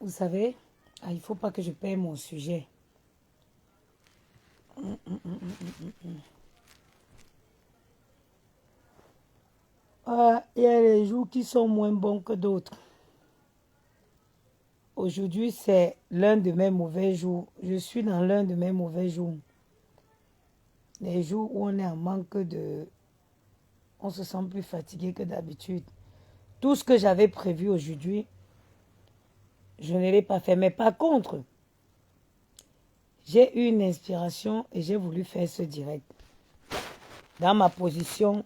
Vous savez, il ne faut pas que je perde mon sujet. Il y a des jours qui sont moins bons que d'autres. Aujourd'hui, c'est l'un de mes mauvais jours. Je suis dans l'un de mes mauvais jours. Les jours où on est en manque de... On se sent plus fatigué que d'habitude. Tout ce que j'avais prévu aujourd'hui, je ne l'ai pas fait. Mais par contre, j'ai eu une inspiration et j'ai voulu faire ce direct. Dans ma position,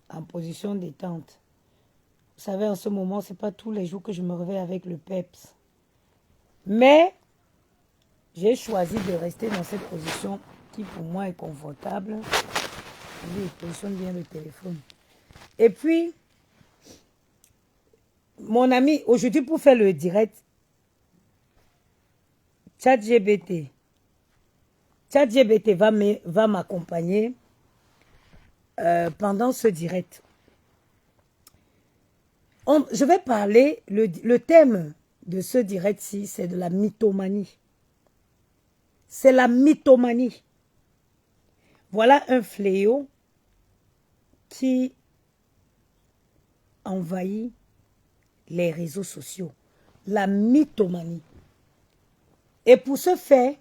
en position détente. Vous savez, en ce moment, ce n'est pas tous les jours que je me réveille avec le peps. Mais j'ai choisi de rester dans cette position qui pour moi est confortable. Je positionne bien le téléphone. Et puis, mon ami, aujourd'hui pour faire le direct, ChatGPT va m'accompagner pendant ce direct. Je vais parler, le thème de ce direct-ci, c'est de la mythomanie. C'est la mythomanie. Voilà un fléau qui envahit les réseaux sociaux. La mythomanie. Et pour ce faire,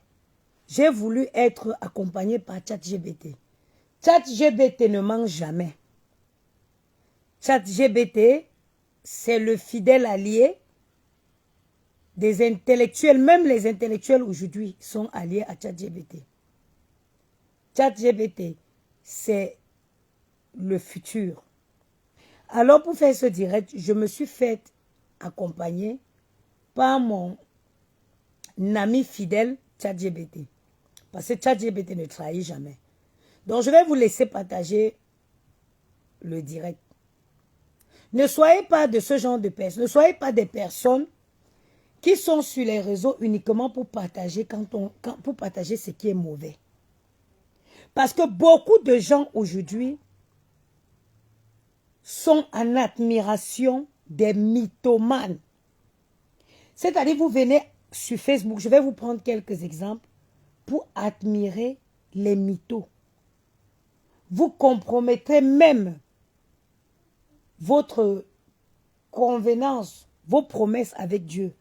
j'ai voulu être accompagné par ChatGPT. ChatGPT ne ment jamais. ChatGPT, c'est le fidèle allié des intellectuels. Même les intellectuels aujourd'hui sont alliés à ChatGPT. ChatGPT, c'est le futur. Alors pour faire ce direct, je me suis fait accompagner par mon ami fidèle ChatGPT. Parce que ChatGPT ne trahit jamais. Donc je vais vous laisser partager le direct. Ne soyez pas de ce genre de personnes. Ne soyez pas des personnes qui sont sur les réseaux uniquement pour partager, pour partager ce qui est mauvais. Parce que beaucoup de gens aujourd'hui sont en admiration des mythomanes. C'est-à-dire, vous venez sur Facebook, je vais vous prendre quelques exemples pour admirer les mythos. Vous compromettrez même votre convenance, vos promesses avec Dieu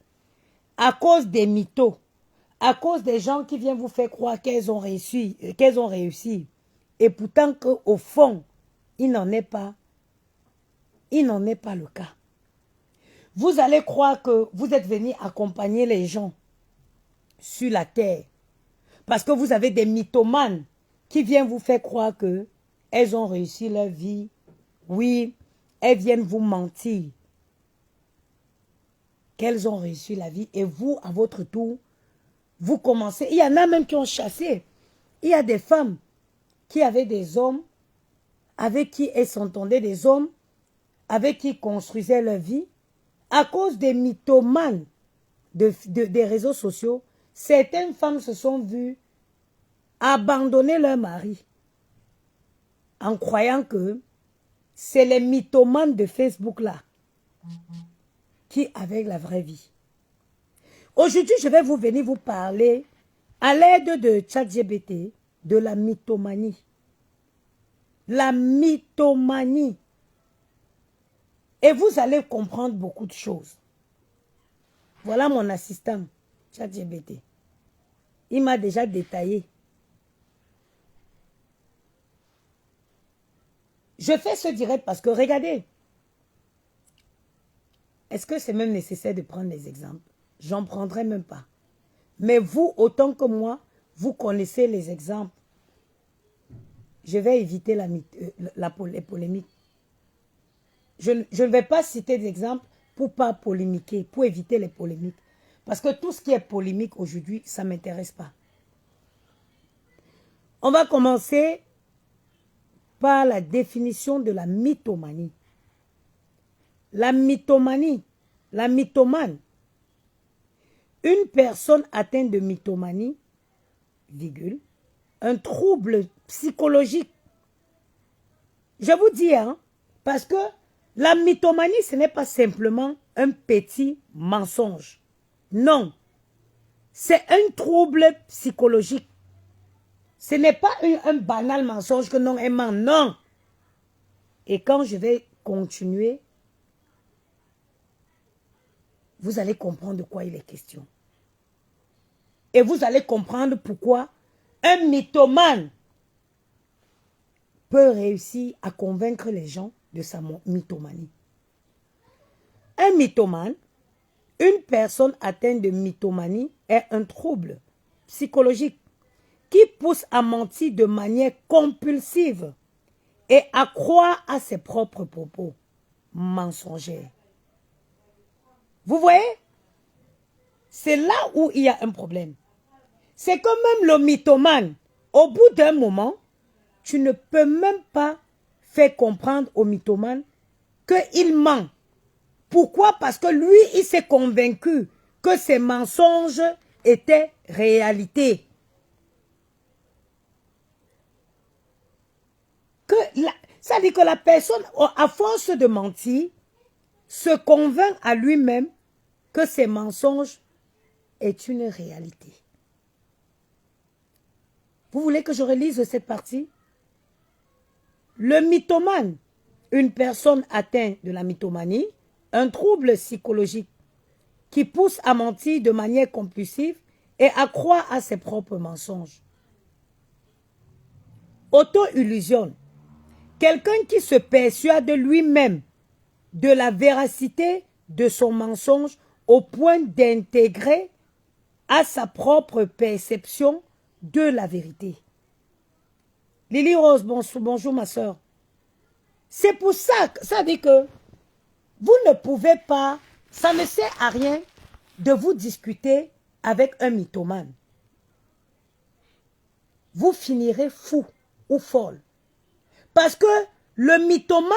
à cause des mythos, à cause des gens qui viennent vous faire croire qu'elles ont réussi, et pourtant qu'au fond, il n'en est pas le cas. Vous allez croire que vous êtes venu accompagner les gens sur la terre parce que vous avez des mythomanes qui viennent vous faire croire que elles ont réussi leur vie. Oui, elles viennent vous mentir qu'elles ont réussi la vie et vous, à votre tour, vous commencez. Il y en a même qui ont chassé. Il y a des femmes qui avaient des hommes avec qui elles s'entendaient, des hommes avec qui construisaient leur vie. À cause des mythomanes des réseaux sociaux, certaines femmes se sont vues abandonner leur mari en croyant que c'est les mythomanes de Facebook là qui avaient la vraie vie. Aujourd'hui, je vais venir vous parler à l'aide de ChatGPT de la mythomanie. La mythomanie. Et vous allez comprendre beaucoup de choses. Voilà mon assistant, ChatGPT. Il m'a déjà détaillé. Je fais ce direct parce que, regardez, est-ce que c'est même nécessaire de prendre des exemples? J'en prendrai même pas. Mais vous, autant que moi, vous connaissez les exemples. Je vais éviter les polémiques. Je ne vais pas citer d'exemples pour ne pas polémiquer, pour éviter les polémiques. Parce que tout ce qui est polémique aujourd'hui, ça ne m'intéresse pas. On va commencer par la définition de la mythomanie. La mythomanie, la mythomane. Une personne atteinte de mythomanie virgule, un trouble psychologique. Je vous dis, hein, parce que la mythomanie, ce n'est pas simplement un petit mensonge. Non. C'est un trouble psychologique. Ce n'est pas un banal mensonge que non aimant, non. Et quand je vais continuer, vous allez comprendre de quoi il est question. Et vous allez comprendre pourquoi un mythomane peut réussir à convaincre les gens de sa mythomanie. Un mythomane, une personne atteinte de mythomanie est un trouble psychologique qui pousse à mentir de manière compulsive et à croire à ses propres propos mensongers. Vous voyez? C'est là où il y a un problème. C'est que même le mythomane, au bout d'un moment, tu ne peux même pas faire comprendre au mythomane qu'il ment. Pourquoi? Parce que lui, il s'est convaincu que ses mensonges étaient réalité. Ça dit que la personne, à force de mentir, se convainc à lui-même que ses mensonges est une réalité. Vous voulez que je relise cette partie? Le mythomane, une personne atteinte de la mythomanie, un trouble psychologique qui pousse à mentir de manière compulsive et à croire à ses propres mensonges. Auto-illusion. Quelqu'un qui se persuade lui-même de la véracité de son mensonge au point d'intégrer à sa propre perception de la vérité. Lily Rose, bonjour ma soeur. C'est pour ça que ça dit que vous ne pouvez pas, ça ne sert à rien de vous discuter avec un mythomane. Vous finirez fou ou folle. Parce que le mythomane,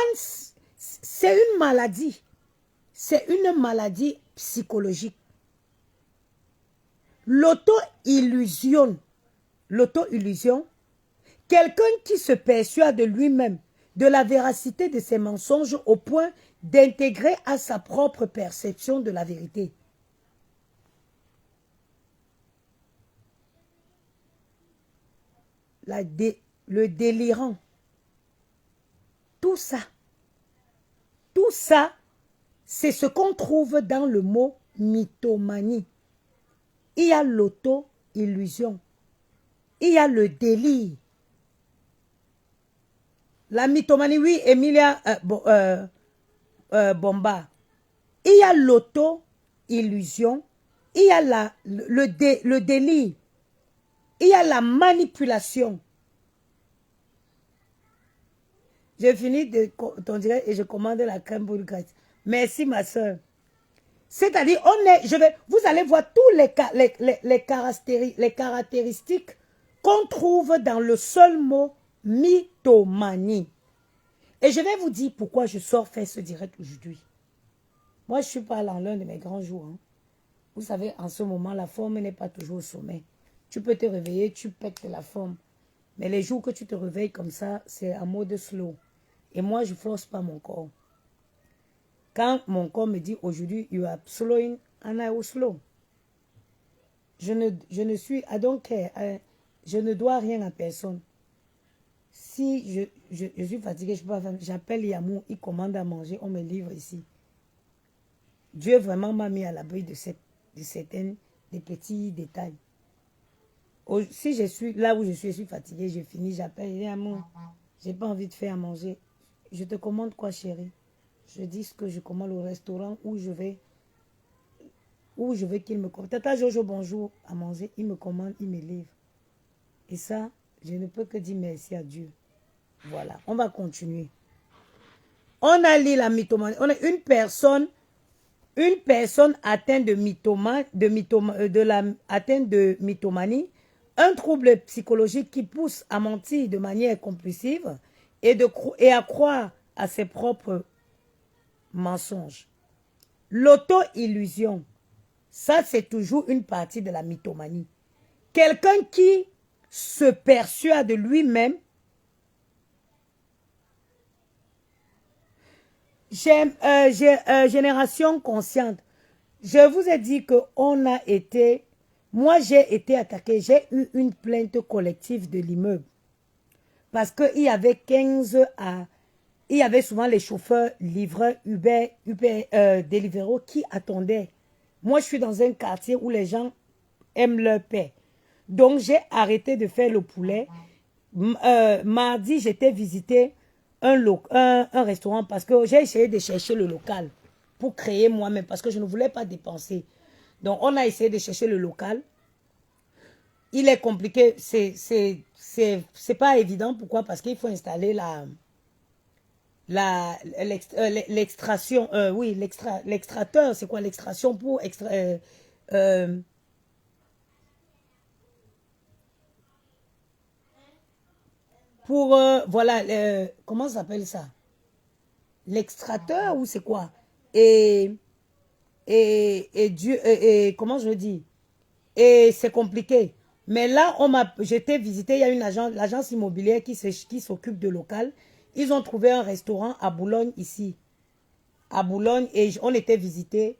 c'est une maladie. C'est une maladie psychologique. L'auto-illusion, quelqu'un qui se persuade de lui-même de la véracité de ses mensonges au point d'intégrer à sa propre perception de la vérité. Le délirant. Tout ça, c'est ce qu'on trouve dans le mot mythomanie. Il y a l'auto-illusion. Il y a le délire. La mythomanie, oui, Emilia Bomba. Il y a l'auto-illusion. Il y a le délire. Il y a la manipulation. J'ai fini de ton direct et je commande la crème pour le graisse. Merci ma soeur. C'est-à-dire, vous allez voir tous les caractéristiques qu'on trouve dans le seul mot mythomanie. Et je vais vous dire pourquoi je sors faire ce direct aujourd'hui. Moi, je ne suis pas dans l'un de mes grands jours. Hein. Vous savez, en ce moment, la forme n'est pas toujours au sommet. Tu peux te réveiller, tu pètes la forme. Mais les jours que tu te réveilles comme ça, c'est en mode slow. Et moi, je ne force pas mon corps. Quand mon corps me dit aujourd'hui, you are slowing, and I will slow. Je ne suis, I don't care. Je ne dois rien à personne. Si je suis fatigué, j'appelle Yamou, il commande à manger, on me livre ici. Dieu vraiment m'a mis à l'abri de certains des petits détails. Si je suis là où je suis fatiguée, je finis, j'appelle Yamou. J'ai pas envie de faire à manger. Je te commande quoi, chérie? Je dis ce que je commande au restaurant où je veux qu'il me commande. Tata Jojo, bonjour, à manger. Il me commande, il me livre. Et ça, je ne peux que dire merci à Dieu. Voilà, on va continuer. On a lu la mythomanie. On a une personne atteinte de mythomanie, un trouble psychologique qui pousse à mentir de manière compulsive et à croire à ses propres mensonges. L'auto-illusion, ça c'est toujours une partie de la mythomanie. Quelqu'un qui se persuade lui-même. Génération consciente. Je vous ai dit qu'on a été... Moi, j'ai été attaqué. J'ai eu une plainte collective de l'immeuble. Parce qu'il y avait 15 à... Il y avait souvent les chauffeurs, livreurs, Uber, Deliveroo qui attendaient. Moi, je suis dans un quartier où les gens aiment leur paix. Donc, j'ai arrêté de faire le poulet. Mardi, j'étais visiter un restaurant parce que j'ai essayé de chercher le local pour créer moi-même parce que je ne voulais pas dépenser. Donc, on a essayé de chercher le local. Il est compliqué. C'est pas évident. Pourquoi? Parce qu'il faut installer l'extraction, oui, l'extracteur, c'est quoi l'extraction pour extraire, pour, voilà, comment ça s'appelle ça? L'extracteur ou c'est quoi? Et comment je dis? Et c'est compliqué. Mais là, j'étais visité, il y a une l'agence immobilière qui s'occupe de local. Ils ont trouvé un restaurant à Boulogne ici. À Boulogne, et on était visité.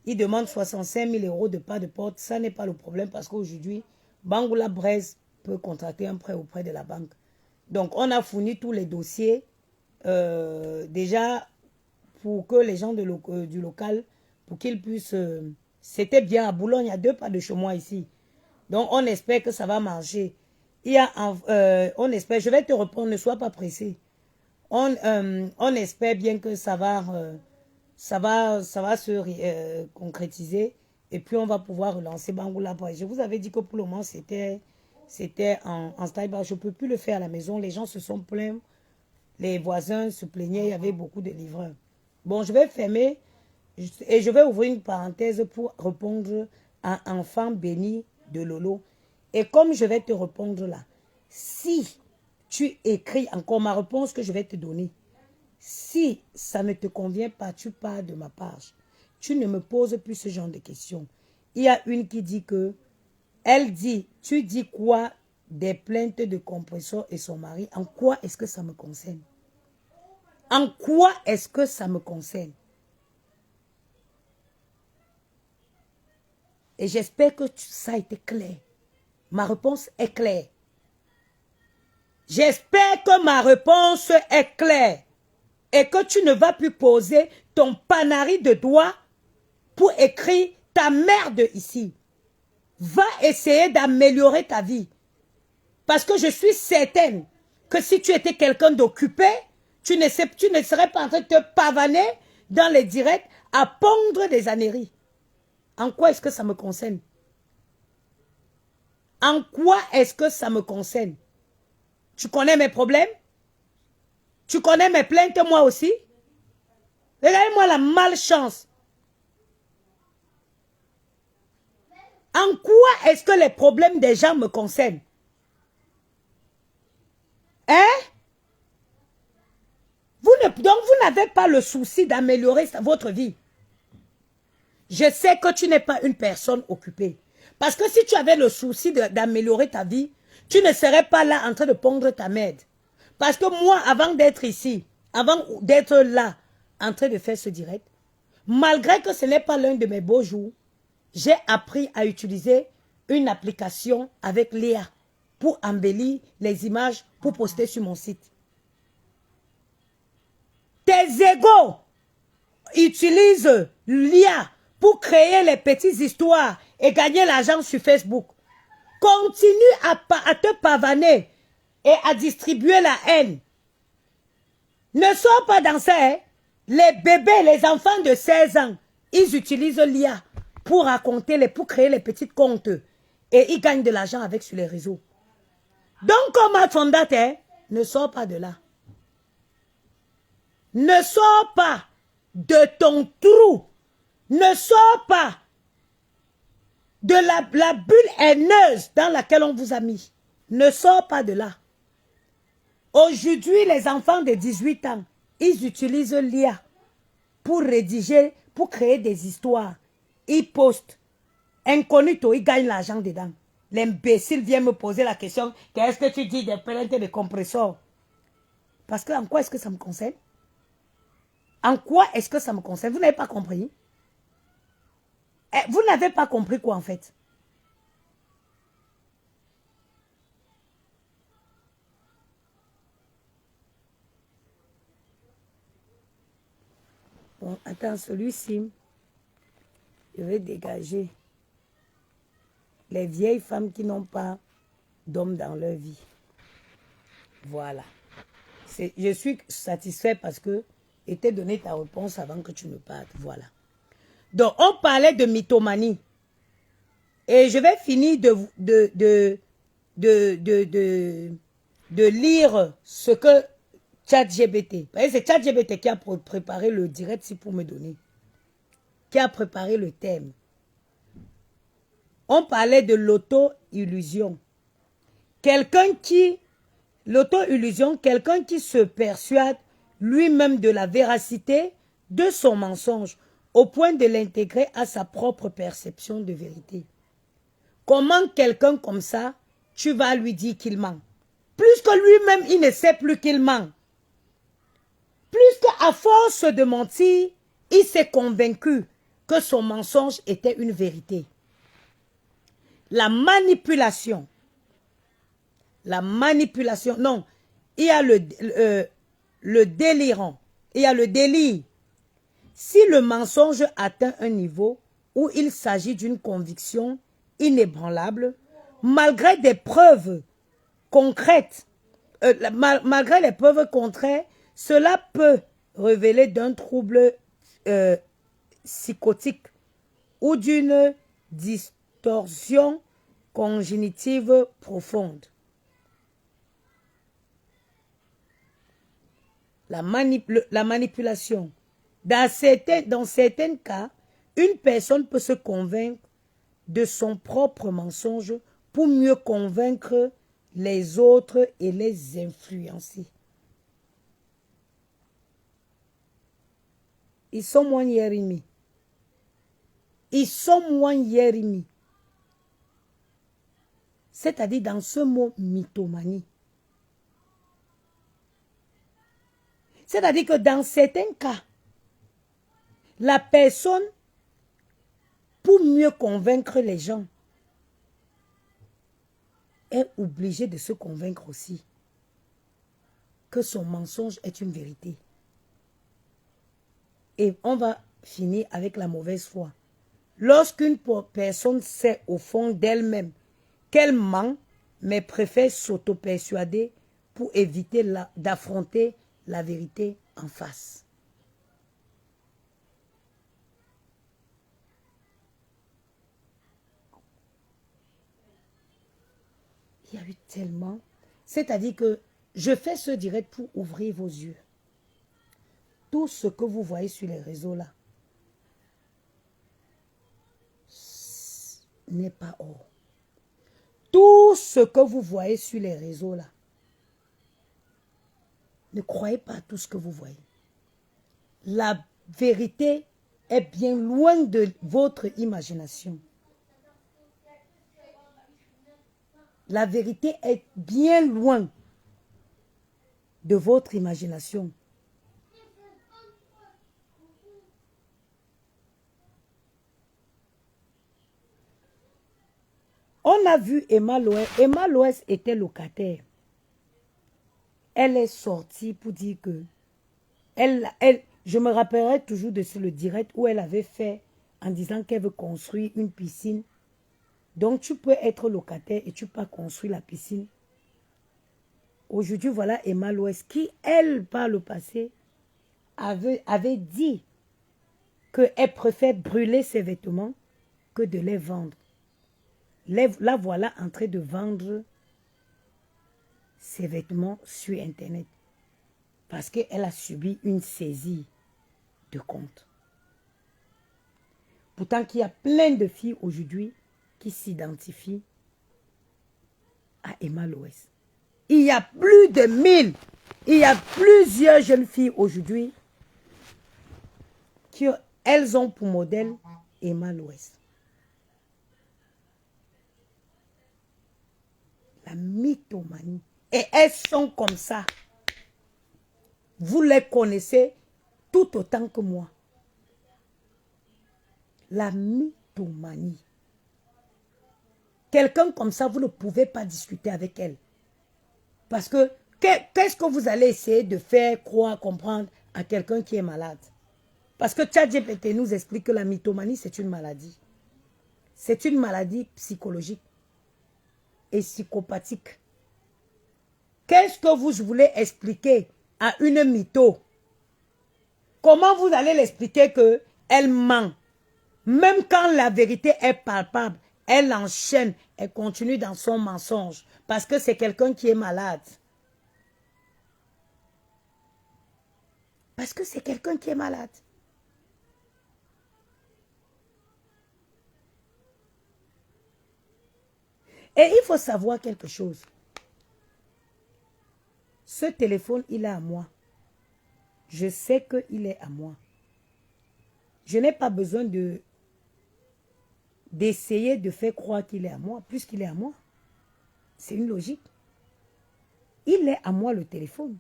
Ils demandent 65 000 € de pas de porte. Ça n'est pas le problème parce qu'aujourd'hui, Bangoula Braise peut contracter un prêt auprès de la banque. Donc, on a fourni tous les dossiers déjà pour que les gens du local, pour qu'ils puissent... C'était bien à Boulogne, il y a 2 pas de chez moi ici. Donc, on espère que ça va marcher. On espère, je vais te reprendre, ne sois pas pressé. On espère bien que ça va se concrétiser et puis on va pouvoir relancer Bangoula. Je vous avais dit que pour le moment, c'était en stand-by. Je ne peux plus le faire à la maison. Les gens se sont plaints. Les voisins se plaignaient. Il y avait beaucoup de livreurs. Bon, je vais fermer et je vais ouvrir une parenthèse pour répondre à Enfant béni de Lolo. Et comme je vais te répondre là, si tu écris encore ma réponse que je vais te donner, si ça ne te convient pas, tu pars de ma page. Tu ne me poses plus ce genre de questions. Il y a une qui dit que, elle dit, tu dis quoi des plaintes de compresseur et son mari? En quoi est-ce que ça me concerne? En quoi est-ce que ça me concerne? Et j'espère que ça a été clair. Ma réponse est claire. J'espère que ma réponse est claire. Et que tu ne vas plus poser ton panari de doigts pour écrire ta merde ici. Va essayer d'améliorer ta vie. Parce que je suis certaine que si tu étais quelqu'un d'occupé, tu ne serais pas en train de te pavaner dans les directs à pondre des âneries. En quoi est-ce que ça me concerne? En quoi est-ce que ça me concerne? Tu connais mes problèmes? Tu connais mes plaintes moi aussi? Regardez-moi la malchance. En quoi est-ce que les problèmes des gens me concernent? Hein? Donc vous n'avez pas le souci d'améliorer votre vie. Je sais que tu n'es pas une personne occupée. Parce que si tu avais le souci d'améliorer ta vie, tu ne serais pas là en train de pondre ta merde. Parce que moi, avant d'être ici, avant d'être là, en train de faire ce direct, malgré que ce n'est pas l'un de mes beaux jours, j'ai appris à utiliser une application avec Léa pour embellir les images pour poster sur mon site. Tes égos utilisent l'IA pour créer les petites histoires et gagner l'argent sur Facebook. Continue à te pavaner et à distribuer la haine. Ne sors pas dans ça. Hein? Les bébés, les enfants de 16 ans, ils utilisent l'IA pour pour créer les petites comptes. Et ils gagnent de l'argent avec sur les réseaux. Donc, comme à fondateur, ne sors pas de là. Ne sors pas de ton trou. Ne sors pas de la bulle haineuse dans laquelle on vous a mis. Ne sors pas de là. Aujourd'hui, les enfants de 18 ans, ils utilisent l'IA pour rédiger, pour créer des histoires. Ils postent. Incognito, ils gagnent l'argent dedans. L'imbécile vient me poser la question, qu'est-ce que tu dis des plaintes de compresseurs? Parce que en quoi est-ce que ça me concerne? En quoi est-ce que ça me concerne? Vous n'avez pas compris? Vous n'avez pas compris quoi en fait? Bon, attends, celui-ci, je vais dégager les vieilles femmes qui n'ont pas d'homme dans leur vie. Voilà. Je suis satisfait parce que je t'ai donné ta réponse avant que tu me partes. Voilà. Donc, on parlait de mythomanie. Et je vais finir de lire ce que ChatGPT. C'est ChatGPT qui a préparé le direct pour me donner. Qui a préparé le thème. On parlait de l'auto-illusion. L'auto-illusion, quelqu'un qui se persuade lui-même de la véracité de son mensonge au point de l'intégrer à sa propre perception de vérité. Comment quelqu'un comme ça, tu vas lui dire qu'il ment? Plus que lui-même, il ne sait plus qu'il ment. Plus qu'à force de mentir, il s'est convaincu que son mensonge était une vérité. La manipulation. La manipulation. Non, il y a le délirant. Il y a le délire. Si le mensonge atteint un niveau où il s'agit d'une conviction inébranlable, malgré des preuves concrètes, malgré les preuves contraires, cela peut révéler d'un trouble psychotique ou d'une distorsion cognitive profonde. La manipulation. Dans certains cas, une personne peut se convaincre de son propre mensonge pour mieux convaincre les autres et les influencer. Ils sont moins Yerimi. Ils sont moins Yerimi. C'est-à-dire dans ce mot mythomanie. C'est-à-dire que dans certains cas, la personne, pour mieux convaincre les gens, est obligée de se convaincre aussi que son mensonge est une vérité. Et on va finir avec la mauvaise foi. Lorsqu'une personne sait au fond d'elle-même qu'elle ment, mais préfère s'auto-persuader pour éviter d'affronter la vérité en face. Il y a eu tellement. C'est-à-dire que je fais ce direct pour ouvrir vos yeux. Tout ce que vous voyez sur les réseaux là n'est pas or. Tout ce que vous voyez sur les réseaux là, ne croyez pas à tout ce que vous voyez. La vérité est bien loin de votre imagination. La vérité est bien loin de votre imagination. On a vu Emma Loès. Emma Loès était locataire. Elle est sortie pour dire que je me rappellerai toujours de le direct où elle avait fait en disant qu'elle veut construire une piscine. Donc tu peux être locataire et tu peux construire la piscine. Aujourd'hui, voilà Emma Loès qui, elle, par le passé, avait dit qu'elle préfère brûler ses vêtements que de les vendre. La voilà en train de vendre ses vêtements sur Internet parce qu'elle a subi une saisie de compte. Pourtant qu'il y a plein de filles aujourd'hui qui s'identifient à Emma Loès. Il y a plus de 1000, il y a plusieurs jeunes filles aujourd'hui qui elles ont pour modèle Emma Loès. mythomanie. Et elles sont comme ça. Vous les connaissez tout autant que moi. La mythomanie. Quelqu'un comme ça, vous ne pouvez pas discuter avec elle. Parce que, qu'est-ce que vous allez essayer de faire croire, comprendre à quelqu'un qui est malade? Parce que ChatGPT nous explique que la mythomanie, c'est une maladie. C'est une maladie psychologique et psychopathique. Qu'est-ce que vous voulez expliquer à une mytho? Comment vous allez l'expliquer qu'elle ment? Même quand la vérité est palpable, elle enchaîne, elle continue dans son mensonge. Parce que c'est quelqu'un qui est malade. Parce que c'est quelqu'un qui est malade. Et il faut savoir quelque chose. Ce téléphone, il est à moi. Je sais qu'il est à moi. Je n'ai pas besoin d'essayer de faire croire qu'il est à moi, puisqu'il est à moi. C'est une logique. Il est à moi le téléphone.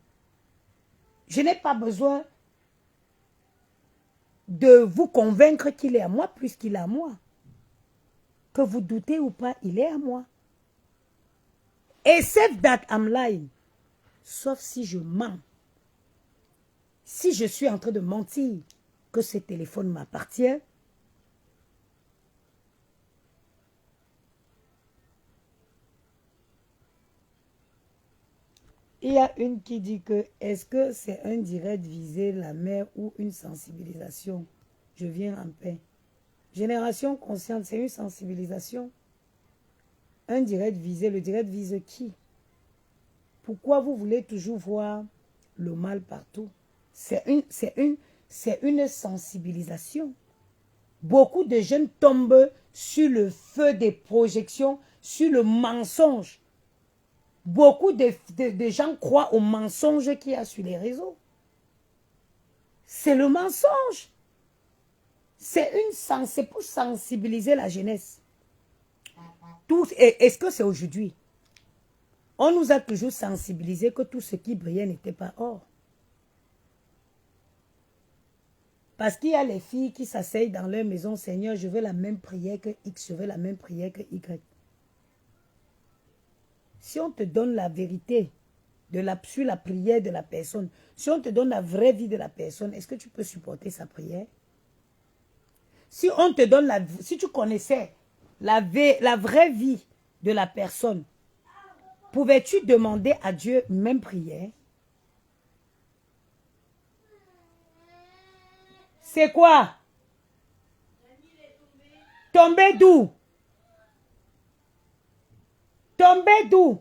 Je n'ai pas besoin de vous convaincre qu'il est à moi, puisqu'il est à moi. Que vous doutez ou pas, il est à moi. Except that I'm lying. Sauf si je mens. Si je suis en train de mentir que ce téléphone m'appartient, il y a une qui dit que est-ce que c'est un direct visé la mère ou une sensibilisation? Je viens en paix. Génération consciente, c'est une sensibilisation. Un direct visé, le direct vise qui? Pourquoi vous voulez toujours voir le mal partout? C'est une sensibilisation. Beaucoup de jeunes tombent sur le feu des projections, sur le mensonge. Beaucoup de gens croient au mensonge qu'il y a sur les réseaux. C'est le mensonge. C'est pour sensibiliser la jeunesse. Est-ce que c'est aujourd'hui? On nous a toujours sensibilisé que tout ce qui brillait n'était pas or. Parce qu'il y a les filles qui s'asseyent dans leur maison, Seigneur, je veux la même prière que X, je veux la même prière que Y. Si on te donne la vérité sur la prière de la personne, si on te donne la vraie vie de la personne, est-ce que tu peux supporter sa prière? Si on te donne si tu connaissais la vraie vie de la personne, pouvais-tu demander à Dieu une même prière? C'est quoi? Tombé d'où? Tombé d'où?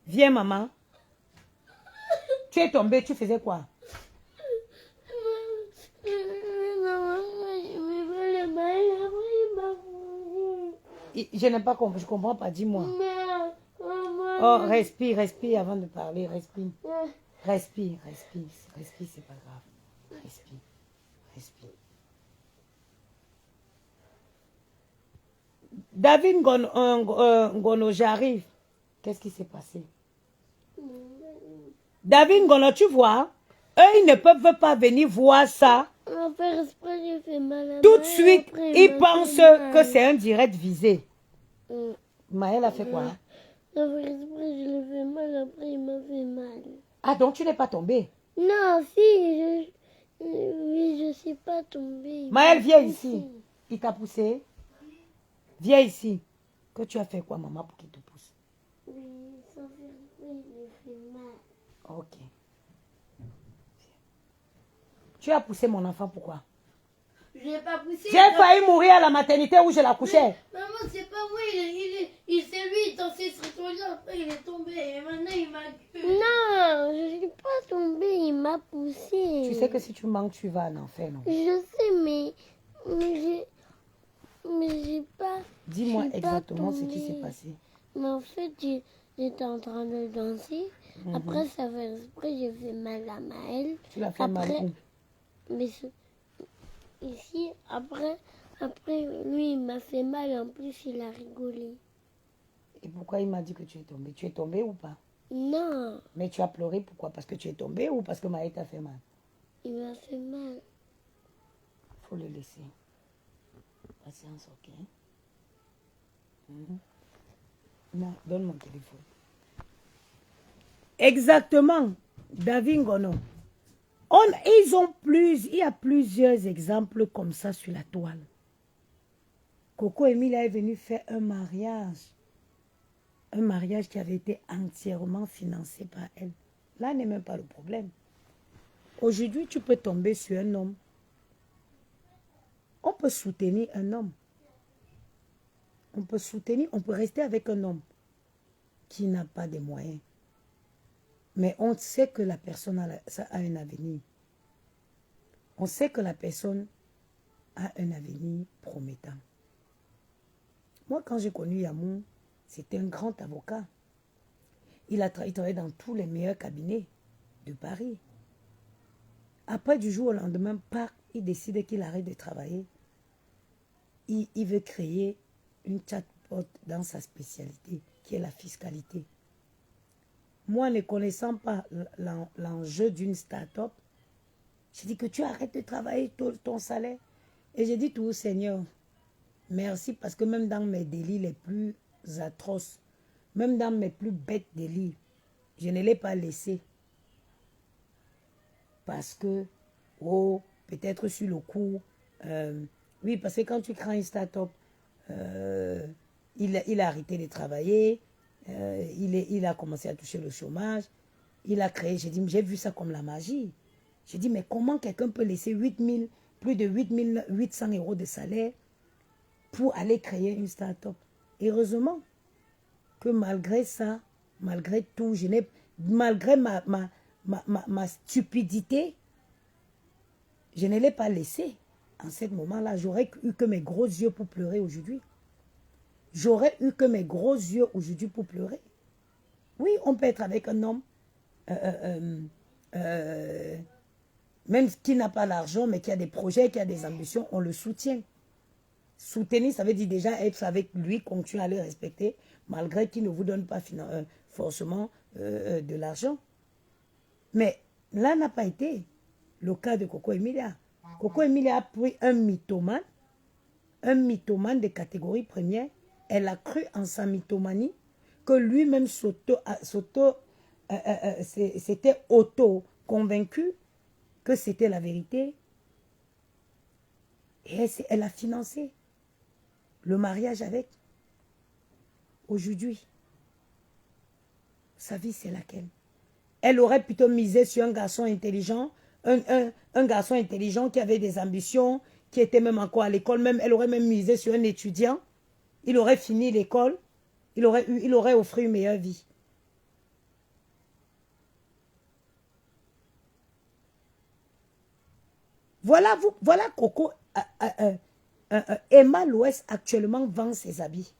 Viens, maman. Tu es tombé, tu faisais quoi? Je n'ai pas compris, je ne comprends pas, dis-moi. Oh, respire, respire avant de parler, respire. Respire, respire, respire, c'est pas grave. Respire, respire. David Ngono, j'arrive. Qu'est-ce qui s'est passé? David Ngono, tu vois, eux, ils ne peuvent pas venir voir ça. Tout de suite, ils pensent que c'est un direct visé. Maëlle a fait quoi? Je le fais mal, après il m'a fait mal. Ah, donc tu n'es pas tombée? Non, si, oui, je ne suis pas tombée. Maëlle, viens ici. Il t'a poussé? Viens ici. Que tu as fait quoi, maman, pour qu'il te pousse? Oui, sans faire exprès, il me fait mal. Ok. Tu as poussé mon enfant, pourquoi? Je l'ai pas poussé. J'ai failli mourir à la maternité où je la couchais. Maman, c'est pas moi, c'est lui, il dansait sur ton lit, après il est tombé, et maintenant il m'a gueulé. Non, je ne suis pas tombée, il m'a poussé. Tu sais que si tu manques, tu vas en enfer, non? Je sais, mais j'ai pas... Dis-moi exactement ce qui s'est passé. Mais en fait, j'étais en train de danser. Après, ça fait exprès, j'ai fait mal à Maëlle. Tu l'as fait mal où? Mais ici, après, lui, il m'a fait mal. En plus, il a rigolé. Et pourquoi il m'a dit que tu es tombée? Tu es tombée ou pas? Non. Mais tu as pleuré, pourquoi? Parce que tu es tombée ou parce que Maë t'a fait mal? Il m'a fait mal. Il faut le laisser. Patience, ok? Non, donne mon téléphone. Exactement, David Ngono. Il y a plusieurs exemples comme ça sur la toile. Coco Emilia est venue faire un mariage. Un mariage qui avait été entièrement financé par elle. Là n'est même pas le problème. Aujourd'hui, tu peux tomber sur un homme. On peut soutenir un homme. On peut rester avec un homme qui n'a pas de moyens. Mais on sait que la personne a un avenir. On sait que la personne a un avenir promettant. Moi, quand j'ai connu Yamou, c'était un grand avocat. Il travaillait dans tous les meilleurs cabinets de Paris. Après, du jour au lendemain, il décide qu'il arrête de travailler. Il veut créer une chatbot dans sa spécialité, qui est la fiscalité. Moi, ne connaissant pas l'enjeu d'une start-up, j'ai dit que tu arrêtes de travailler ton salaire. Et j'ai dit tout, Seigneur, merci, parce que même dans mes délits les plus atroces, même dans mes plus bêtes délits, je ne l'ai pas laissé. Parce que, peut-être sur le coup, oui, parce que quand tu crées une start-up, il a arrêté de travailler, il a commencé à toucher le chômage, il a créé, j'ai vu ça comme la magie. J'ai dit, mais comment quelqu'un peut laisser plus de 8 800 € de salaire pour aller créer une start-up? Heureusement que malgré ça, malgré tout, malgré ma stupidité, je ne l'ai pas laissé. En ce moment-là, j'aurais eu que mes gros yeux pour pleurer aujourd'hui. J'aurais eu que mes gros yeux aujourd'hui pour pleurer. Oui, on peut être avec un homme, même qui n'a pas l'argent, mais qui a des projets, qui a des ambitions, on le soutient. Soutenir, ça veut dire déjà être avec lui, continuer à le respecter, malgré qu'il ne vous donne pas forcément de l'argent. Mais là n'a pas été le cas de Coco Emilia. Coco Emilia a pris un mythomane de catégorie première. Elle a cru en sa mythomanie, que lui-même s'était auto-convaincu que c'était la vérité. Et elle a financé le mariage avec. Aujourd'hui, sa vie, c'est laquelle? Elle aurait plutôt misé sur un garçon intelligent, un garçon intelligent qui avait des ambitions, qui était même encore à l'école, même elle aurait même misé sur un étudiant. Il aurait fini l'école, il aurait offert une meilleure vie. Voilà Coco, Emma l'Ouest actuellement vend ses habits.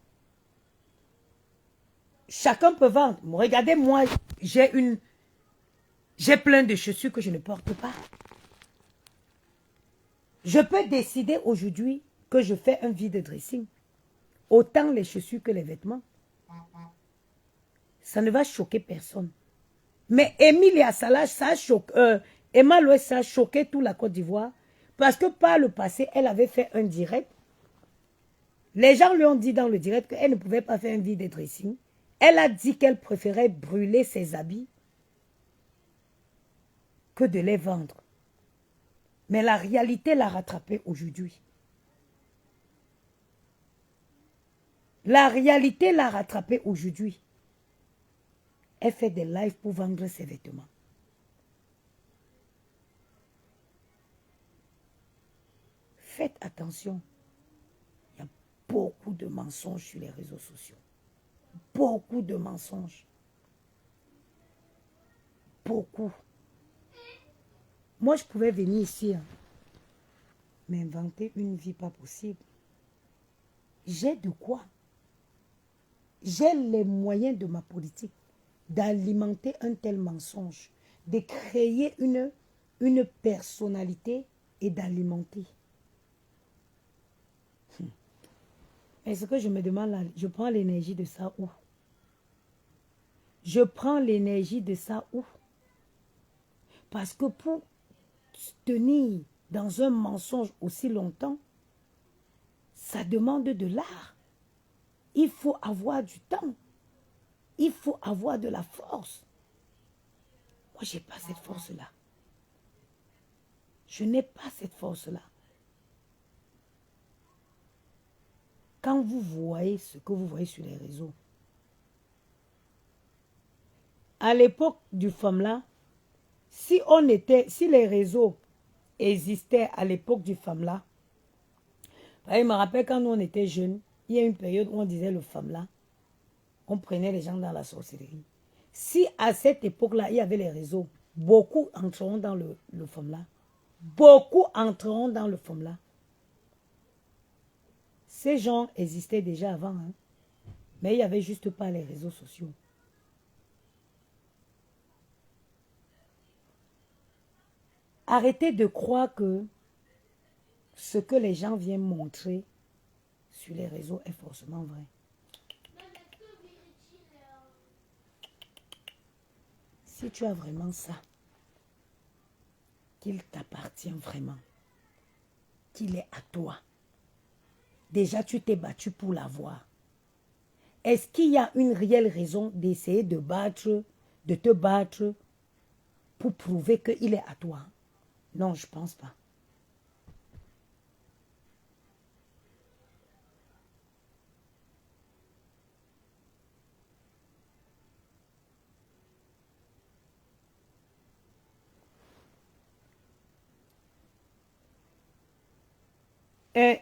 Chacun peut vendre. Regardez, moi, j'ai plein de chaussures que je ne porte pas. Je peux décider aujourd'hui que je fais un vide dressing. Autant les chaussures que les vêtements. Ça ne va choquer personne. Mais Emilia Salah, Emma Loès, ça a choqué toute la Côte d'Ivoire. Parce que par le passé, elle avait fait un direct. Les gens lui ont dit dans le direct qu'elle ne pouvait pas faire un vide dressing. Elle a dit qu'elle préférait brûler ses habits que de les vendre. Mais la réalité l'a rattrapée aujourd'hui. La réalité l'a rattrapée aujourd'hui. Elle fait des lives pour vendre ses vêtements. Faites attention. Il y a beaucoup de mensonges sur les réseaux sociaux. Beaucoup de mensonges. Beaucoup. Moi, je pouvais venir ici, m'inventer une vie pas possible. J'ai de quoi. J'ai les moyens de ma politique d'alimenter un tel mensonge, de créer une personnalité et d'alimenter. Est-ce que je me demande, là, je prends l'énergie de ça où? Je prends l'énergie de ça où? Parce que pour tenir dans un mensonge aussi longtemps, ça demande de l'art. Il faut avoir du temps. Il faut avoir de la force. Moi, je n'ai pas cette force-là. Je n'ai pas cette force-là. Quand vous voyez ce que vous voyez sur les réseaux, à l'époque du FAMLA, si les réseaux existaient à l'époque du FAMLA, je me rappelle quand nous on était jeunes, il y a une période où on disait le FAMLA, on prenait les gens dans la sorcellerie. Si à cette époque-là, il y avait les réseaux, beaucoup entreront dans le FAMLA. Beaucoup entreront dans le FAMLA. Ces gens existaient déjà avant, hein? Mais il n'y avait juste pas les réseaux sociaux. Arrêtez de croire que ce que les gens viennent montrer sur les réseaux est forcément vrai. Si tu as vraiment ça, qu'il t'appartient vraiment, qu'il est à toi, déjà tu t'es battu pour l'avoir. Est-ce qu'il y a une réelle raison d'essayer de te battre pour prouver qu'il est à toi? Non, je ne pense pas.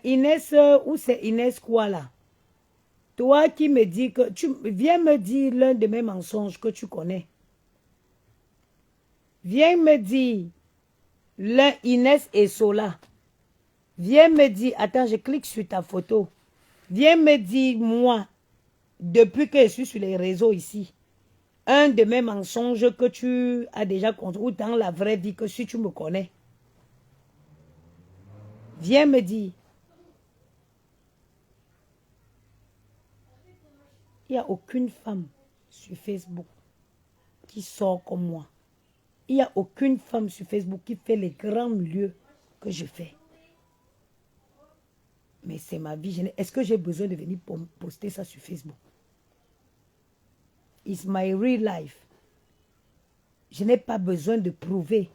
Inès, ou c'est Inès quoi là? Toi qui me dis que tu viens me dire l'un de mes mensonges que tu connais. Viens me dire l'un Inès et Sola. Viens me dire, attends, je clique sur ta photo. Viens me dire moi, depuis que je suis sur les réseaux ici, un de mes mensonges que tu as déjà compris ou dans la vraie vie que si tu me connais. Viens me dire. Il n'y a aucune femme sur Facebook qui sort comme moi. Il n'y a aucune femme sur Facebook qui fait les grands lieux que je fais. Mais c'est ma vie. Est-ce que j'ai besoin de venir poster ça sur Facebook? It's my real life. Je n'ai pas besoin de prouver.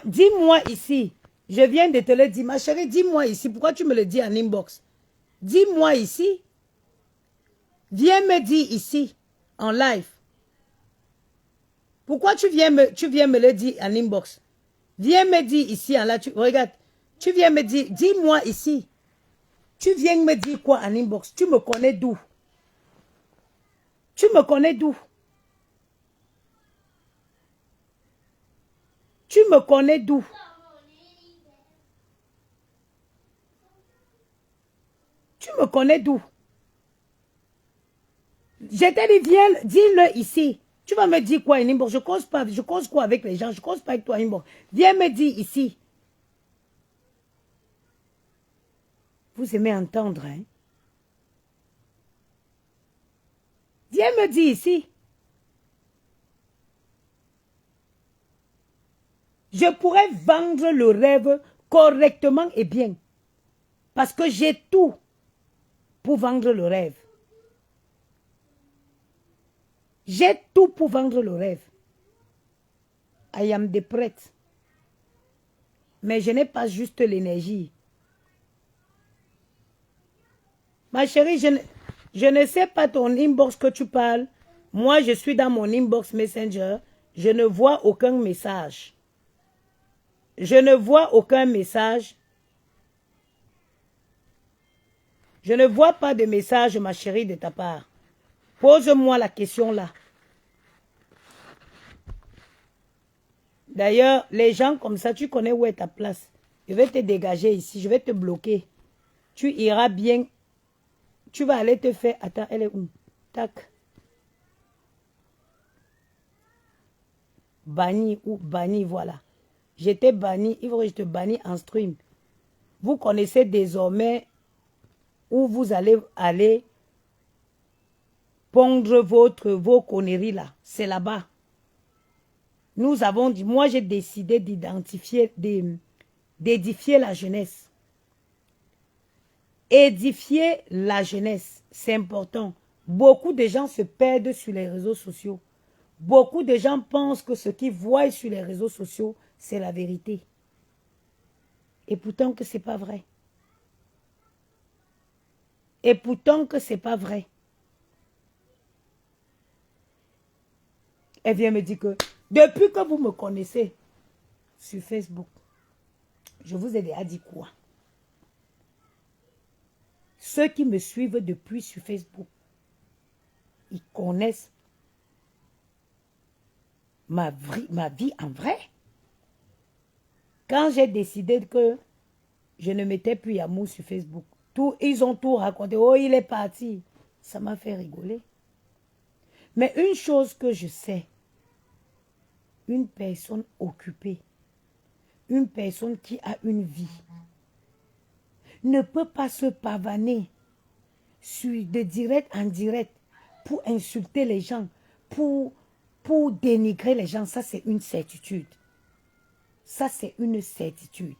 Dis-moi ici. Je viens de te le dire. Ma chérie, dis-moi ici. Pourquoi tu me le dis en inbox? Dis-moi ici. Viens me dire ici, en live. Pourquoi tu viens me le dire en inbox? Viens me dire ici, en là. Regarde. Tu viens me dire. Dis-moi ici. Tu viens me dire quoi en inbox? Tu me connais d'où? Tu me connais d'où? Tu me connais d'où? Tu me connais d'où? Je t'ai dit, viens, dis-le ici. Tu vas me dire quoi en inbox? Je cause pas, je cause quoi avec les gens? Je cause pas avec toi en inbox. Viens me dire ici. Vous aimez entendre, hein? Viens me dire ici. Je pourrais vendre le rêve correctement et bien. Parce que j'ai tout pour vendre le rêve. J'ai tout pour vendre le rêve. I am the prête. Mais je n'ai pas juste l'énergie. Ma chérie, je ne sais pas ton inbox que tu parles. Moi, je suis dans mon inbox Messenger. Je ne vois aucun message. Je ne vois aucun message. Je ne vois pas de message, ma chérie, de ta part. Pose-moi la question là. D'ailleurs, les gens comme ça, tu connais où est ta place. Je vais te dégager ici, je vais te bloquer. Tu iras bien. Tu vas aller te faire... Attends, elle est où? Tac. Banni ou banni, voilà. J'étais banni, il faut que je te bannis en stream. Vous connaissez désormais où vous allez pondre vos conneries là. C'est là-bas. Nous avons dit, moi j'ai décidé d'édifier la jeunesse. Édifier la jeunesse, c'est important. Beaucoup de gens se perdent sur les réseaux sociaux. Beaucoup de gens pensent que ce qu'ils voient sur les réseaux sociaux, c'est la vérité. Et pourtant que ce n'est pas vrai. Et pourtant que ce n'est pas vrai. Elle vient me dire que depuis que vous me connaissez sur Facebook, je vous ai déjà dit quoi? Ceux qui me suivent depuis sur Facebook, ils connaissent ma vie en vrai. Quand j'ai décidé que je ne mettais plus Yamou sur Facebook, ils ont tout raconté. Oh, il est parti. Ça m'a fait rigoler. Mais une chose que je sais, une personne occupée, une personne qui a une vie, ne peut pas se pavaner de direct en direct pour insulter les gens, pour dénigrer les gens. Ça, c'est une certitude. Ça, c'est une certitude.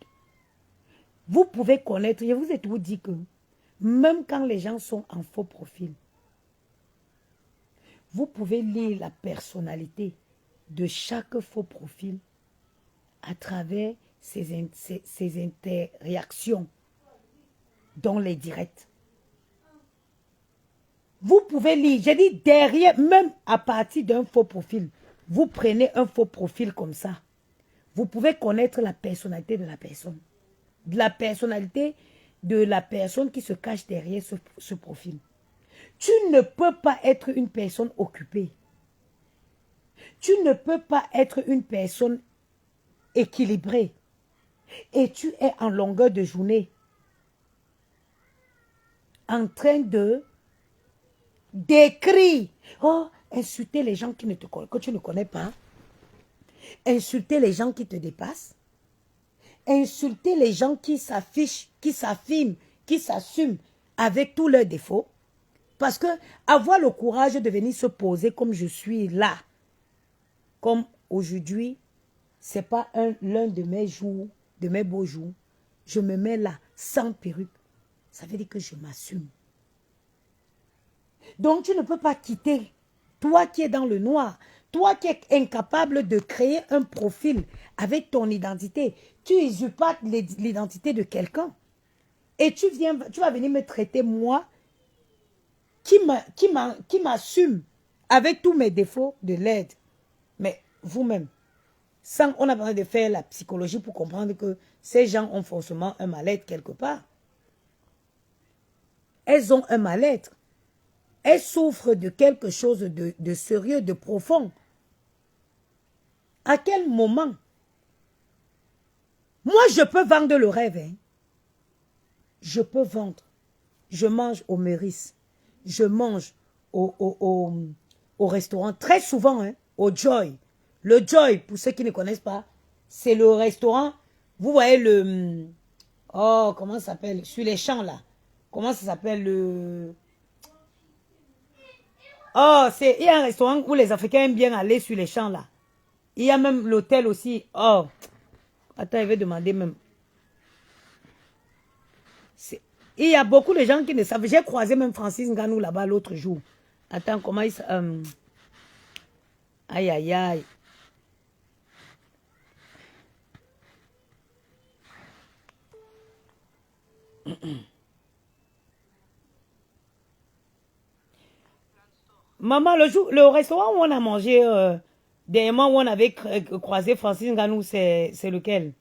Vous pouvez connaître, je vous ai tout dit que même quand les gens sont en faux profil, vous pouvez lire la personnalité de chaque faux profil à travers ses interréactions dans les directs. Vous pouvez lire, j'ai dit derrière, même à partir d'un faux profil, vous prenez un faux profil comme ça. Vous pouvez connaître la personnalité de la personne. La personnalité de la personne qui se cache derrière ce profil. Tu ne peux pas être une personne occupée. Tu ne peux pas être une personne équilibrée. Et tu es en longueur de journée en train d'écrire. Oh, insulter les gens que tu ne connais pas. Insulter les gens qui te dépassent. Insulter les gens qui s'affichent, qui s'affirment, qui s'assument avec tous leurs défauts. Parce que avoir le courage de venir se poser comme je suis là, comme aujourd'hui, ce n'est pas l'un de mes jours, de mes beaux jours. Je me mets là, sans perruque. Ça veut dire que je m'assume. Donc tu ne peux pas quitter, toi qui es dans le noir, toi qui es incapable de créer un profil avec ton identité. Tu usurpes l'identité de quelqu'un. Et tu vas venir me traiter moi, qui m'assume avec tous mes défauts de l'aide. Mais vous-même, on n'a pas besoin de faire la psychologie pour comprendre que ces gens ont forcément un mal-être quelque part. Elles ont un mal-être. Elles souffrent de quelque chose de sérieux, de profond. À quel moment? Moi, je peux vendre le rêve. Hein. Je peux vendre. Je mange au Meurice. Je mange au restaurant. Très souvent, hein, au Joy. Le Joy, pour ceux qui ne connaissent pas, c'est le restaurant. Vous voyez le... Oh, comment ça s'appelle? Sur les champs, là. Comment ça s'appelle le... Oh, il y a un restaurant où les Africains aiment bien aller sur les champs, là. Il y a même l'hôtel aussi. Oh, attends, je vais demander même. Il y a beaucoup de gens qui ne savent. J'ai croisé même Francis Nganou là-bas l'autre jour. Attends, comment il s'appelle? Aïe, aïe, aïe. Maman, le restaurant où on a mangé, dernièrement où on avait croisé Francis Nganou, c'est lequel?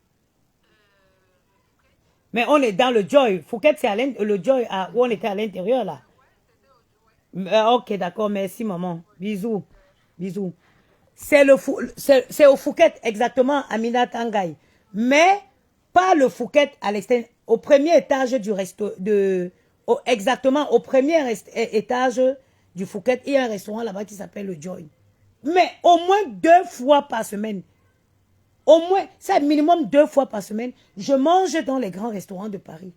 Mais on est dans le Joy. Fouquet, c'est le Joy où on était à l'intérieur là. Ok, d'accord, merci maman. Bisous. Bisous. C'est au Fouquet, exactement, Amina Tangaï. Mais pas le Fouquet à l'extérieur. Au premier étage du resto, exactement au premier étage du Fouquet, il y a un restaurant là-bas qui s'appelle le Joy. Mais au moins 2 fois par semaine. Au moins, c'est minimum 2 fois par semaine. Je mange dans les grands restaurants de Paris.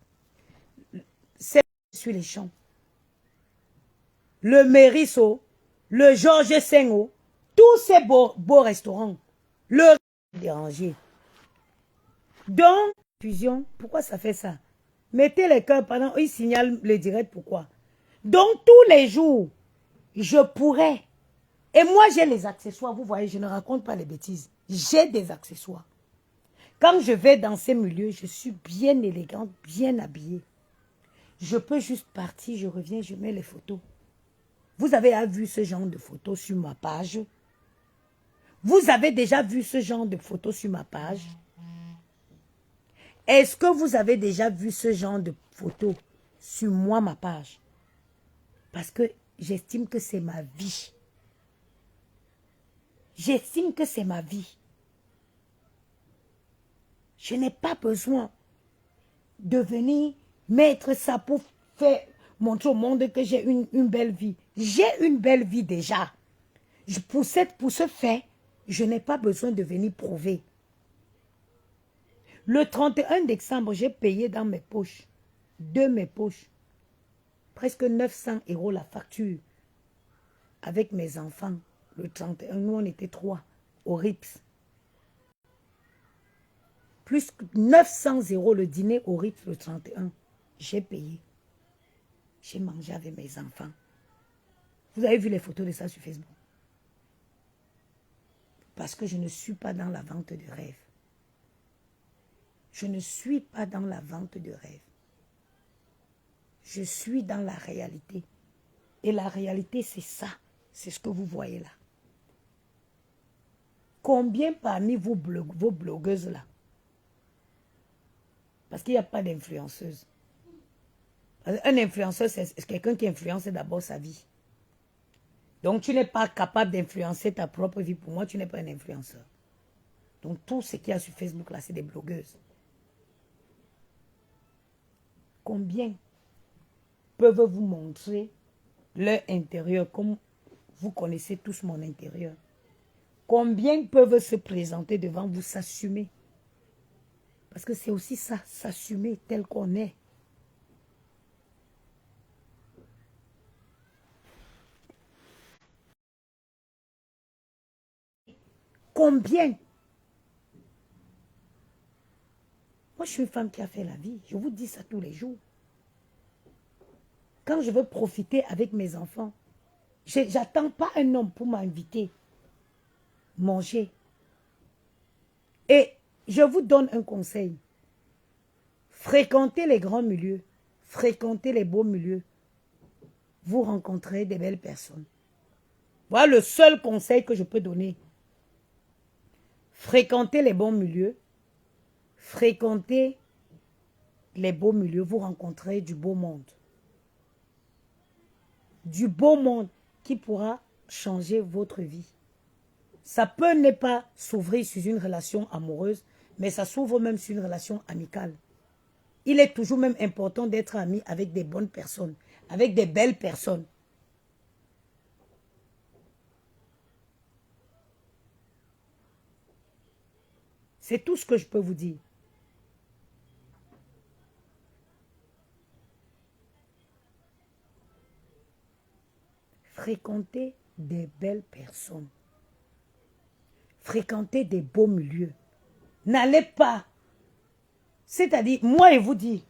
C'est sur les champs. Le Mériso, le Georges Sengo, tous ces beaux restaurants, le dérangé. Donc, fusion, pourquoi ça fait ça? Mettez les cœurs pendant, ils signalent le direct, pourquoi? Donc, tous les jours, je pourrais. Et moi, j'ai les accessoires, vous voyez, je ne raconte pas les bêtises. J'ai des accessoires. Quand je vais dans ces milieux, je suis bien élégante, bien habillée. Je peux juste partir, je reviens, je mets les photos. Vous avez vu ce genre de photos sur ma page? Vous avez déjà vu ce genre de photos sur ma page? Est-ce que vous avez déjà vu ce genre de photos sur moi, ma page? Parce que j'estime que c'est ma vie. J'estime que c'est ma vie. Je n'ai pas besoin de venir mettre ça pour faire montrer au monde que j'ai une belle vie. J'ai une belle vie déjà. Pour ce fait, je n'ai pas besoin de venir prouver. Le 31 décembre, j'ai payé dans mes poches, de mes poches, presque 900 € la facture avec mes enfants. Le 31, nous on était 3 au RIPS. Plus 900 € le dîner au RIPS le 31. J'ai payé. J'ai mangé avec mes enfants. Vous avez vu les photos de ça sur Facebook? Parce que je ne suis pas dans la vente de rêve. Je ne suis pas dans la vente de rêve. Je suis dans la réalité. Et la réalité, c'est ça. C'est ce que vous voyez là. Combien parmi vos blogueuses là? Parce qu'il n'y a pas d'influenceuse. Un influenceur, c'est quelqu'un qui influence d'abord sa vie. Donc, tu n'es pas capable d'influencer ta propre vie. Pour moi, tu n'es pas un influenceur. Donc, tout ce qu'il y a sur Facebook là, c'est des blogueuses. Combien peuvent vous montrer leur intérieur comme vous connaissez tous mon intérieur? Combien peuvent se présenter devant vous, s'assumer? Parce que c'est aussi ça, s'assumer tel qu'on est. Combien? Moi, je suis une femme qui a fait la vie. Je vous dis ça tous les jours. Quand je veux profiter avec mes enfants, je n'attends pas un homme pour m'inviter, manger. Et je vous donne un conseil. Fréquentez les grands milieux, fréquentez les beaux milieux. Vous rencontrez des belles personnes. Voilà le seul conseil que je peux donner. Fréquentez les bons milieux, fréquentez les beaux milieux, vous rencontrez du beau monde. Du beau monde qui pourra changer votre vie. Ça peut ne pas s'ouvrir sur une relation amoureuse, mais ça s'ouvre même sur une relation amicale. Il est toujours même important d'être ami avec des bonnes personnes, avec des belles personnes. C'est tout ce que je peux vous dire. Fréquentez des belles personnes. Fréquentez des beaux milieux. N'allez pas. C'est-à-dire, moi, je vous dis,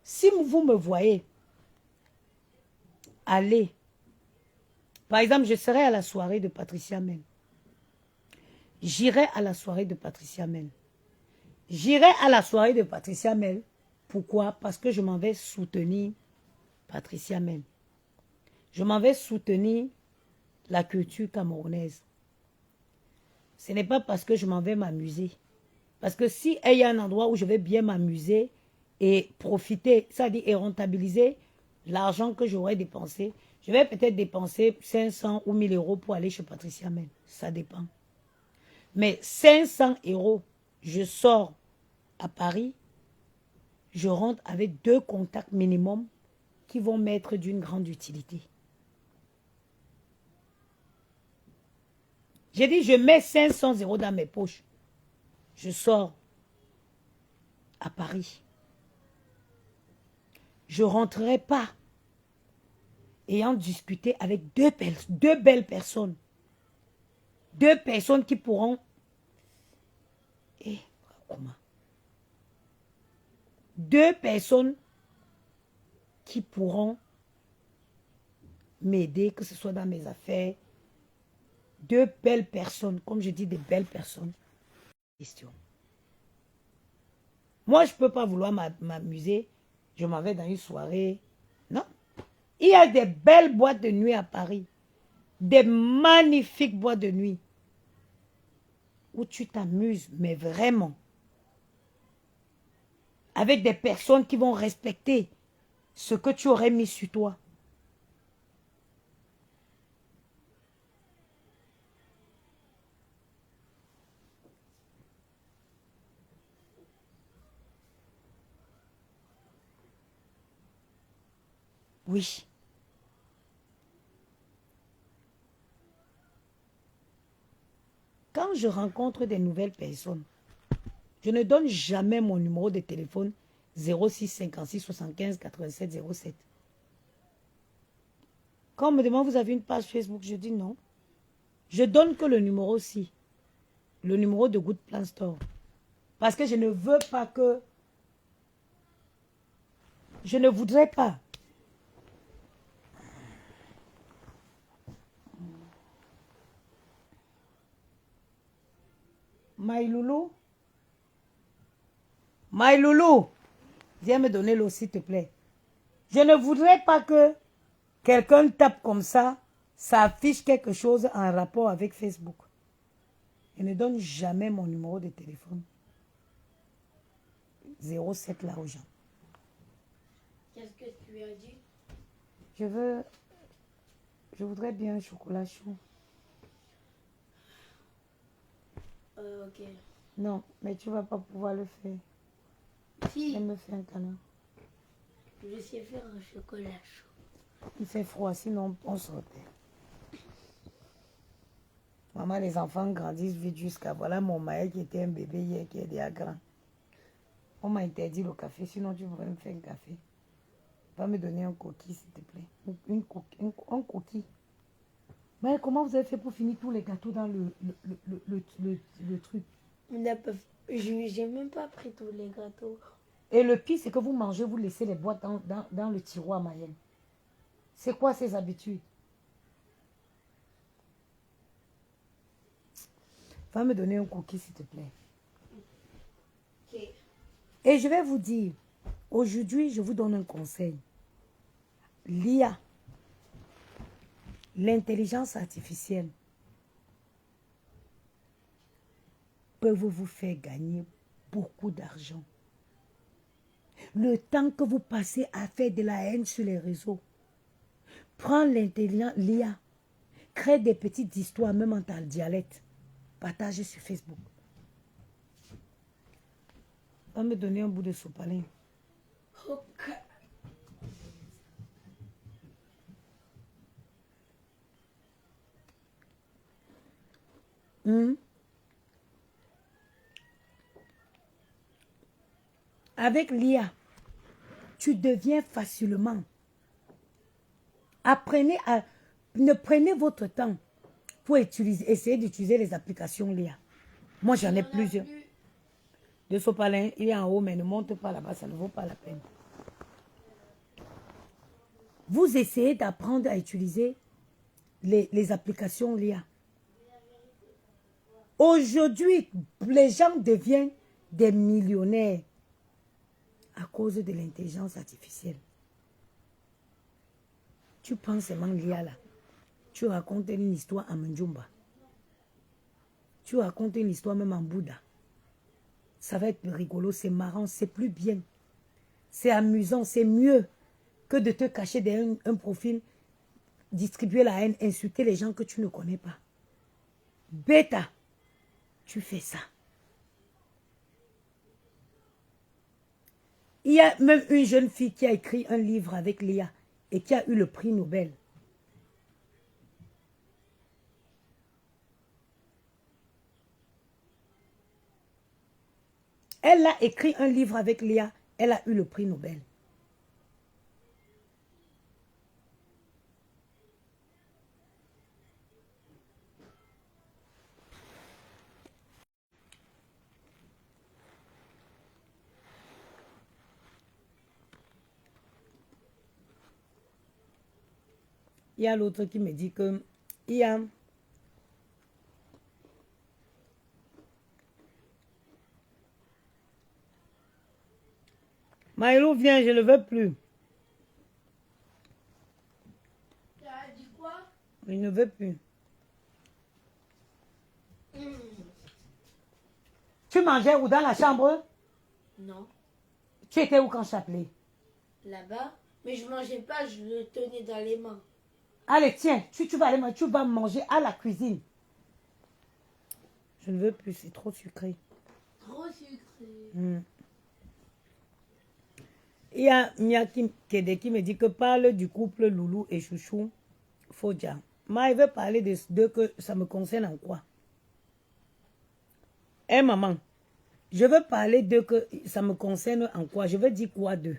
si vous me voyez aller, par exemple, je serai à la soirée de Patricia Men. J'irai à la soirée de Patricia Men. J'irai à la soirée de Patricia Men. Pourquoi? Parce que je m'en vais soutenir Patricia Men. Je m'en vais soutenir la culture camerounaise. Ce n'est pas parce que je m'en vais m'amuser. Parce que si il y a un endroit où je vais bien m'amuser et profiter, c'est-à-dire et rentabiliser l'argent que j'aurais dépensé, je vais peut-être dépenser 500 ou 1000 € pour aller chez Patricia Men. Ça dépend. Mais 500 €, je sors à Paris, je rentre avec 2 contacts minimum qui vont m'être d'une grande utilité. J'ai dit, je mets 500 € dans mes poches. Je sors à Paris. je ne rentrerai pas ayant discuté avec deux belles personnes. Deux personnes qui pourront... comment? Deux personnes qui pourront m'aider, que ce soit dans mes affaires. Deux belles personnes, comme je dis, des belles personnes. Question. Moi, je ne peux pas vouloir m'amuser. Je m'en vais dans une soirée. Non. Il y a des belles boîtes de nuit à Paris. Des magnifiques boîtes de nuit. Où tu t'amuses, mais vraiment. Avec des personnes qui vont respecter ce que tu aurais mis sur toi. Oui. Quand je rencontre des nouvelles personnes, je ne donne jamais mon numéro de téléphone 06 56 75 87 07. Quand on me demande, vous avez une page Facebook, je dis non. Je donne que le numéro aussi. Le numéro de Good Plan Store. Parce que je ne veux pas que... Je ne voudrais pas. My Loulou. My Loulou. Viens me donner l'eau, s'il te plaît. Je ne voudrais pas que quelqu'un tape comme ça affiche quelque chose en rapport avec Facebook. Je ne donne jamais mon numéro de téléphone. 07 là aux gens. Qu'est-ce que tu lui as dit? Je voudrais bien un chocolat chaud. Ok. Non, mais tu vas pas pouvoir le faire. Si. Elle me fait un câlin. Je sais faire un chocolat chaud. Il fait froid, sinon on sortait. Maman, les enfants grandissent vite jusqu'à... Voilà mon Maël qui était un bébé hier, qui est déjà grand. On m'a interdit le café, sinon tu pourrais me faire un café. Va me donner un coquille, s'il te plaît. Un coquille. Mais comment vous avez fait pour finir tous les gâteaux dans le truc? Je n'ai même pas pris tous les gâteaux. Et le pire, c'est que vous mangez, vous laissez les boîtes dans le tiroir, Maël. C'est quoi ces habitudes? Va me donner un cookie, s'il te plaît. Ok. Et je vais vous dire, aujourd'hui, je vous donne un conseil. L'IA, l'intelligence artificielle, peuvent vous faire gagner beaucoup d'argent. Le temps que vous passez à faire de la haine sur les réseaux, prends l'IA, crée des petites histoires, même en ta dialecte, partage sur Facebook. Va me donner un bout de sopalin. Ok. Avec l'IA, tu deviens facilement. Ne prenez votre temps pour essayer d'utiliser les applications l'IA. Moi, j'en ai plusieurs. De sopalin, il est en haut, mais ne monte pas là-bas, ça ne vaut pas la peine. Vous essayez d'apprendre à utiliser les applications l'IA. Aujourd'hui, les gens deviennent des millionnaires à cause de l'intelligence artificielle. Tu prends seulement l'IA là. Tu racontes une histoire en Manjumba. Tu racontes une histoire même en Bouddha. Ça va être rigolo, c'est marrant, c'est plus bien. C'est amusant, c'est mieux que de te cacher derrière un profil, distribuer la haine, insulter les gens que tu ne connais pas. Bêta, tu fais ça. Il y a même une jeune fille qui a écrit un livre avec l'IA et qui a eu le prix Nobel. Elle a écrit un livre avec l'IA, elle a eu le prix Nobel. Il y a l'autre qui me dit que il y a... Maïlou, viens, je ne le veux plus. Tu as dit quoi? Il ne veut plus. Tu mangeais où dans la chambre? Non. Tu étais où quand je t'appelais? Là-bas. Mais je mangeais pas, je le tenais dans les mains. Allez, tiens, tu vas aller manger, tu vas manger à la cuisine. Je ne veux plus, c'est trop sucré. Trop sucré. Il y a Mia Kede qui me dit que parle du couple Loulou et Chouchou Fodja. Moi, il veut parler de deux que ça me concerne en quoi? Eh maman, je veux parler d'eux que ça me concerne en quoi? Je veux dire quoi d'eux?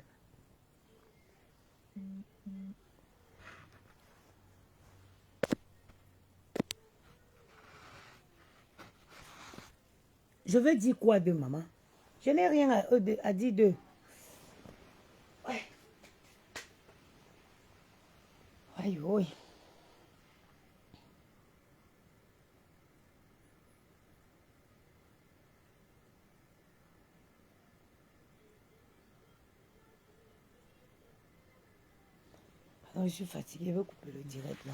Je veux dire quoi d'eux, maman? Je n'ai rien à dire d'eux. Ouais. Aïe, oui. Pardon, je suis fatiguée, je vais couper le direct là.